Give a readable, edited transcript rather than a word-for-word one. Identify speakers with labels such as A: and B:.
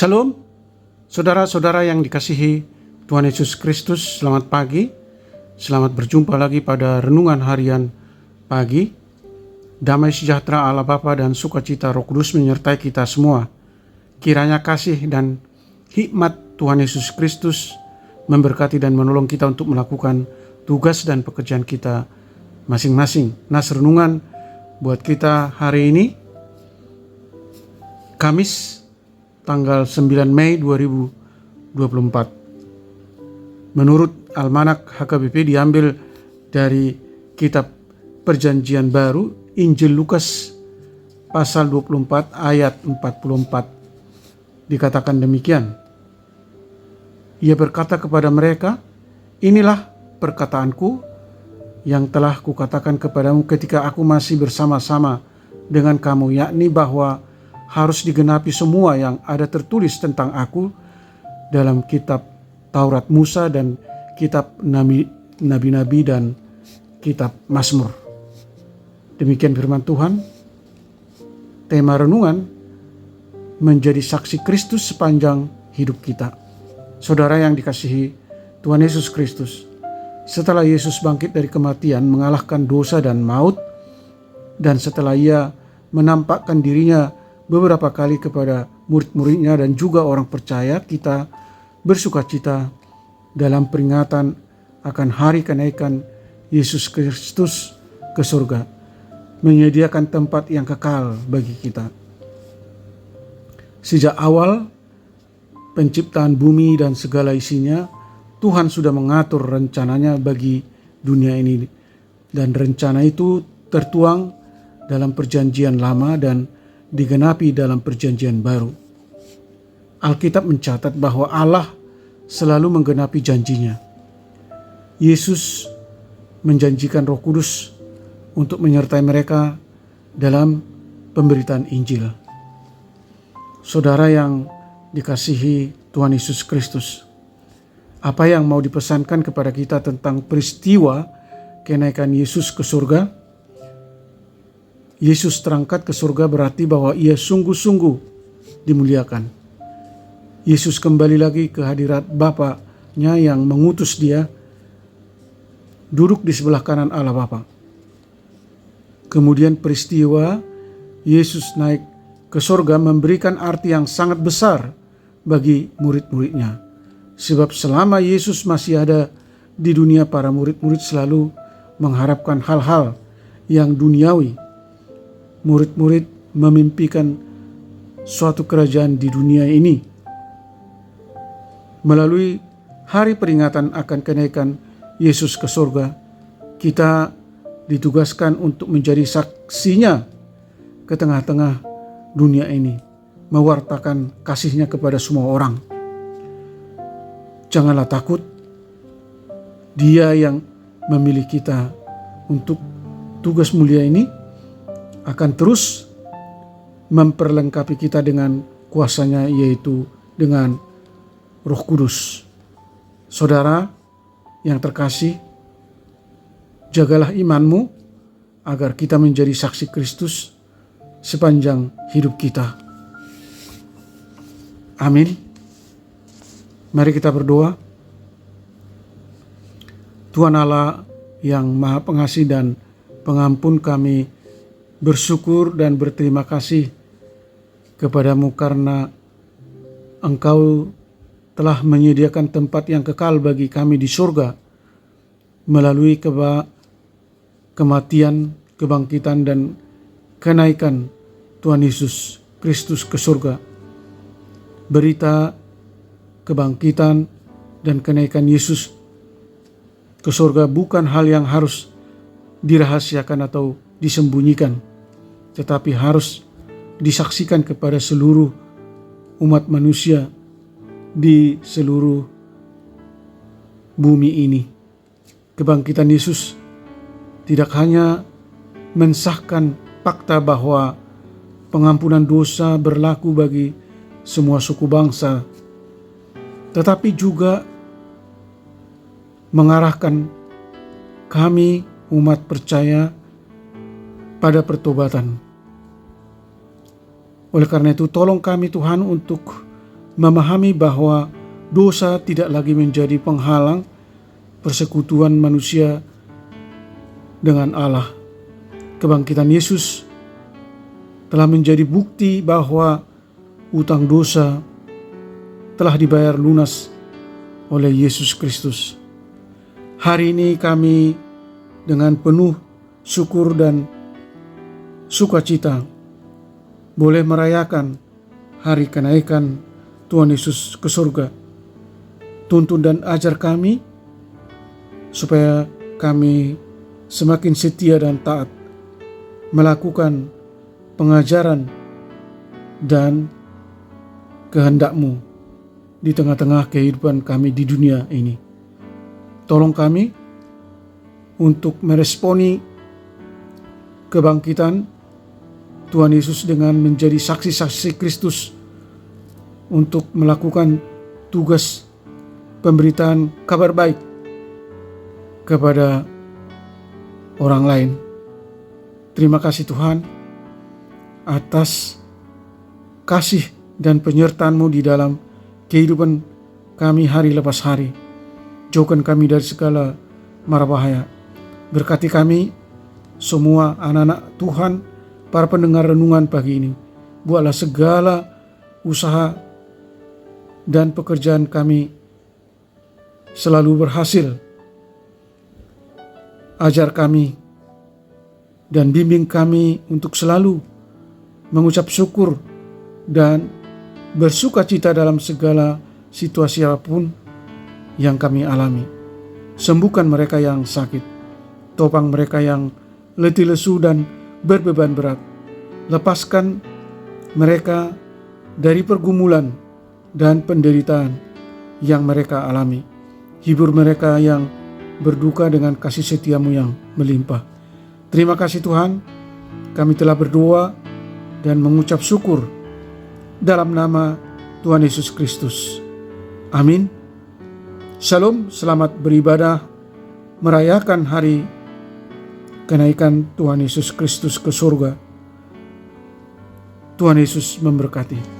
A: Shalom, saudara-saudara yang dikasihi Tuhan Yesus Kristus, selamat pagi. Selamat berjumpa lagi pada renungan harian pagi. Damai sejahtera Allah Bapa dan sukacita Roh Kudus menyertai kita semua. Kiranya kasih dan hikmat Tuhan Yesus Kristus memberkati dan menolong kita untuk melakukan tugas dan pekerjaan kita masing-masing. Nas renungan buat kita hari ini, Kamis tanggal 9 Mei 2024. Menurut Almanak HKBP diambil dari kitab Perjanjian Baru, Injil Lukas pasal 24 ayat 44. Dikatakan demikian. Ia berkata kepada mereka, "Inilah perkataanku yang telah kukatakan kepadamu ketika aku masih bersama-sama dengan kamu, yakni bahwa harus digenapi semua yang ada tertulis tentang aku dalam kitab Taurat Musa dan kitab Nabi-Nabi dan kitab Mazmur." Demikian firman Tuhan. Tema renungan, menjadi saksi Kristus sepanjang hidup kita. Saudara yang dikasihi Tuhan Yesus Kristus, setelah Yesus bangkit dari kematian, mengalahkan dosa dan maut, dan setelah ia menampakkan dirinya beberapa kali kepada murid-muridnya dan juga orang percaya, kita bersukacita dalam peringatan akan hari kenaikan Yesus Kristus ke surga, menyediakan tempat yang kekal bagi kita. Sejak awal penciptaan bumi dan segala isinya, Tuhan sudah mengatur rencananya bagi dunia ini, dan rencana itu tertuang dalam Perjanjian Lama dan digenapi dalam Perjanjian Baru. Alkitab mencatat bahwa Allah selalu menggenapi janjinya. Yesus menjanjikan Roh Kudus untuk menyertai mereka dalam pemberitaan Injil. Saudara yang dikasihi Tuhan Yesus Kristus, apa yang mau dipesankan kepada kita tentang peristiwa kenaikan Yesus ke surga? Yesus terangkat ke surga berarti bahwa ia sungguh-sungguh dimuliakan. Yesus kembali lagi ke hadirat Bapa-Nya yang mengutus dia, duduk di sebelah kanan Allah Bapa. Kemudian peristiwa Yesus naik ke surga memberikan arti yang sangat besar bagi murid-muridnya. Sebab selama Yesus masih ada di dunia, para murid-murid selalu mengharapkan hal-hal yang duniawi. Murid-murid memimpikan suatu kerajaan di dunia ini. Melalui hari peringatan akan kenaikan Yesus ke surga, kita ditugaskan untuk menjadi saksinya ke tengah-tengah dunia ini, mewartakan kasih-Nya kepada semua orang. Janganlah takut, Dia yang memilih kita untuk tugas mulia ini akan terus memperlengkapi kita dengan kuasa-Nya, yaitu dengan Roh Kudus. Saudara yang terkasih, jagalah imanmu agar kita menjadi saksi Kristus sepanjang hidup kita. Amin. Mari kita berdoa. Tuhan Allah yang Maha Pengasih dan Pengampun, kami bersyukur dan berterima kasih kepadamu karena Engkau telah menyediakan tempat yang kekal bagi kami di surga melalui kematian, kebangkitan, dan kenaikan Tuhan Yesus Kristus ke surga. Berita kebangkitan dan kenaikan Yesus ke surga bukan hal yang harus dirahasiakan atau disembunyikan, tetapi harus disaksikan kepada seluruh umat manusia di seluruh bumi ini. Kebangkitan Yesus tidak hanya mensahkan fakta bahwa pengampunan dosa berlaku bagi semua suku bangsa, tetapi juga mengarahkan kami umat percaya pada pertobatan. Oleh karena itu, tolong kami Tuhan untuk memahami bahwa dosa tidak lagi menjadi penghalang persekutuan manusia dengan Allah. Kebangkitan Yesus telah menjadi bukti bahwa utang dosa telah dibayar lunas oleh Yesus Kristus. Hari ini kami dengan penuh syukur dan sukacita boleh merayakan hari kenaikan Tuhan Yesus ke surga. Tuntun dan ajar kami supaya kami semakin setia dan taat melakukan pengajaran dan kehendak-Mu di tengah-tengah kehidupan kami di dunia ini. Tolong kami untuk meresponi kebangkitan Tuhan Yesus dengan menjadi saksi-saksi Kristus untuk melakukan tugas pemberitaan kabar baik kepada orang lain. Terima kasih Tuhan atas kasih dan penyertaan-Mu di dalam kehidupan kami hari lepas hari. Jauhkan kami dari segala mara bahaya. Berkati kami semua anak-anak Tuhan, para pendengar renungan pagi ini. Buatlah segala usaha dan pekerjaan kami selalu berhasil. Ajar kami dan bimbing kami untuk selalu mengucap syukur dan bersuka cita dalam segala situasi apapun yang kami alami. Sembuhkan mereka yang sakit, topang mereka yang letih lesu dan berbeban berat. Lepaskan mereka dari pergumulan dan penderitaan yang mereka alami. Hibur mereka yang berduka dengan kasih setia-Mu yang melimpah. Terima kasih Tuhan, kami telah berdoa dan mengucap syukur dalam nama Tuhan Yesus Kristus. Amin. Shalom, selamat beribadah merayakan hari kenaikan Tuhan Yesus Kristus ke surga. Tuhan Yesus memberkati.